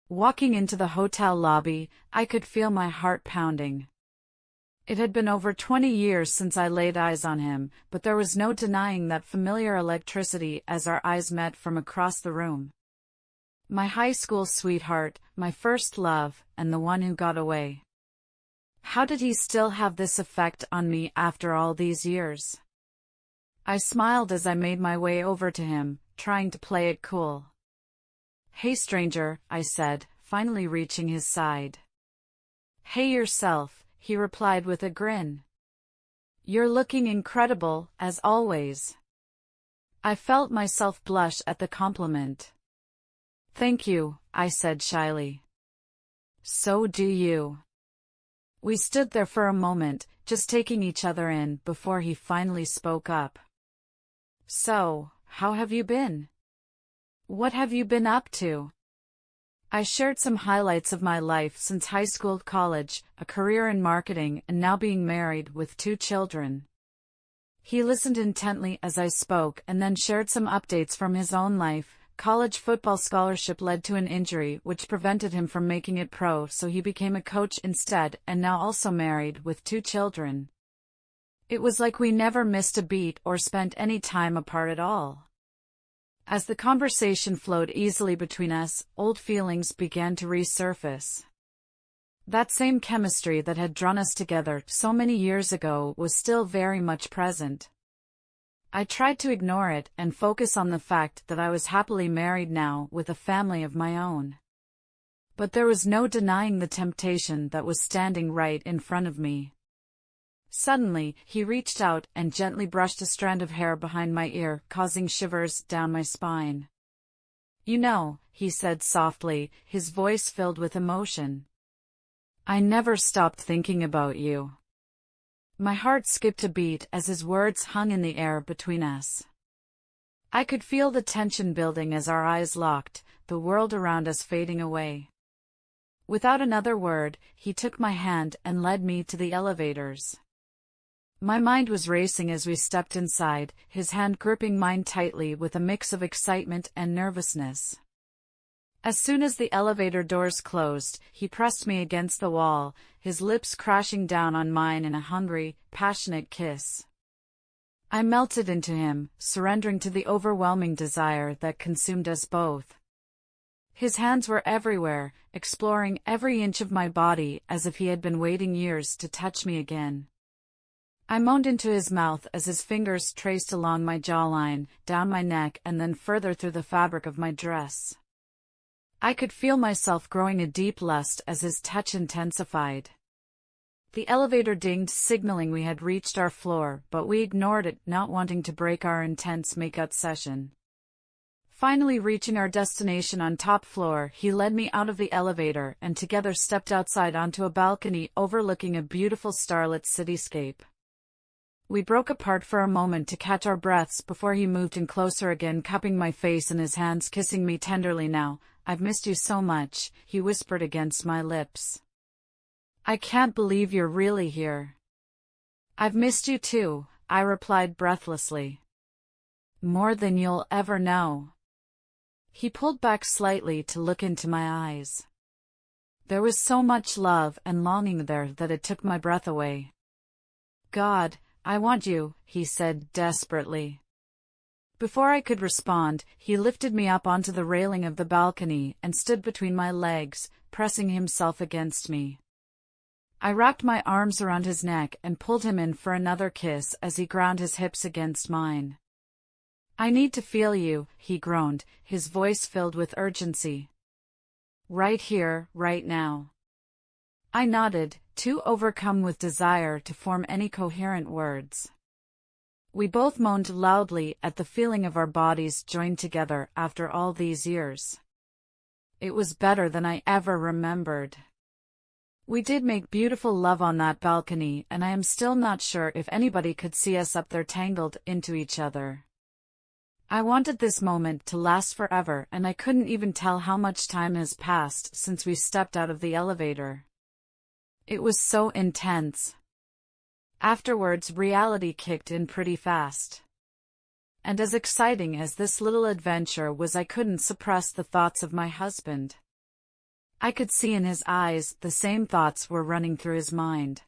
Walking into the hotel lobby, I could feel my heart pounding. It had been over 20 years since I laid eyes on him, but there was no denying that familiar electricity as our eyes met from across the room. My high school sweetheart, my first love, and the one who got away. How did he still have this effect on me after all these years? I smiled as I made my way over to him, trying to play it cool. "Hey stranger," I said, finally reaching his side. "Hey yourself," he replied with a grin. "You're looking incredible, as always." I felt myself blush at the compliment. "Thank you," I said shyly. "So do you." We stood there for a moment, just taking each other in, before he finally spoke up. "So, how have you been? What have you been up to?" I shared some highlights of my life since high school, college, a career in marketing, and now being married with 2 children. He listened intently as I spoke and then shared some updates from his own life. College football scholarship led to an injury which prevented him from making it pro, so he became a coach instead, and now also married with 2 children. It was like we never missed a beat or spent any time apart at all. As the conversation flowed easily between us, old feelings began to resurface. That same chemistry that had drawn us together so many years ago was still very much present. I tried to ignore it and focus on the fact that I was happily married now with a family of my own. But there was no denying the temptation that was standing right in front of me. Suddenly, he reached out and gently brushed a strand of hair behind my ear, causing shivers down my spine. "You know," he said softly, his voice filled with emotion, "I never stopped thinking about you." My heart skipped a beat as his words hung in the air between us. I could feel the tension building as our eyes locked, the world around us fading away. Without another word, he took my hand and led me to the elevators. My mind was racing as we stepped inside, his hand gripping mine tightly with a mix of excitement and nervousness. As soon as the elevator doors closed, he pressed me against the wall, his lips crashing down on mine in a hungry, passionate kiss. I melted into him, surrendering to the overwhelming desire that consumed us both. His hands were everywhere, exploring every inch of my body as if he had been waiting years to touch me again. I moaned into his mouth as his fingers traced along my jawline, down my neck, and then further through the fabric of my dress. I could feel myself growing a deep lust as his touch intensified. The elevator dinged, signaling we had reached our floor, but we ignored it, not wanting to break our intense make-out session. Finally reaching our destination on top floor, he led me out of the elevator and together stepped outside onto a balcony overlooking a beautiful starlit cityscape. We broke apart for a moment to catch our breaths before he moved in closer again, cupping my face in his hands, kissing me tenderly. "Now, I've missed you so much," he whispered against my lips. "I can't believe you're really here." "I've missed you too," I replied breathlessly. "More than you'll ever know." He pulled back slightly to look into my eyes. There was so much love and longing there that it took my breath away. "God, I want you," he said desperately. Before I could respond, he lifted me up onto the railing of the balcony and stood between my legs, pressing himself against me. I wrapped my arms around his neck and pulled him in for another kiss as he ground his hips against mine. "I need to feel you," he groaned, his voice filled with urgency. "Right here, right now." I nodded, too overcome with desire to form any coherent words. We both moaned loudly at the feeling of our bodies joined together after all these years. It was better than I ever remembered. We did make beautiful love on that balcony, and I am still not sure if anybody could see us up there tangled into each other. I wanted this moment to last forever, and I couldn't even tell how much time has passed since we stepped out of the elevator. It was so intense. Afterwards, reality kicked in pretty fast. And as exciting as this little adventure was, I couldn't suppress the thoughts of my husband. I could see in his eyes the same thoughts were running through his mind.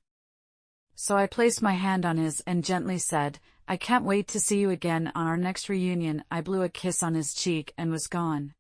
So I placed my hand on his and gently said, "I can't wait to see you again on our next reunion." I blew a kiss on his cheek and was gone.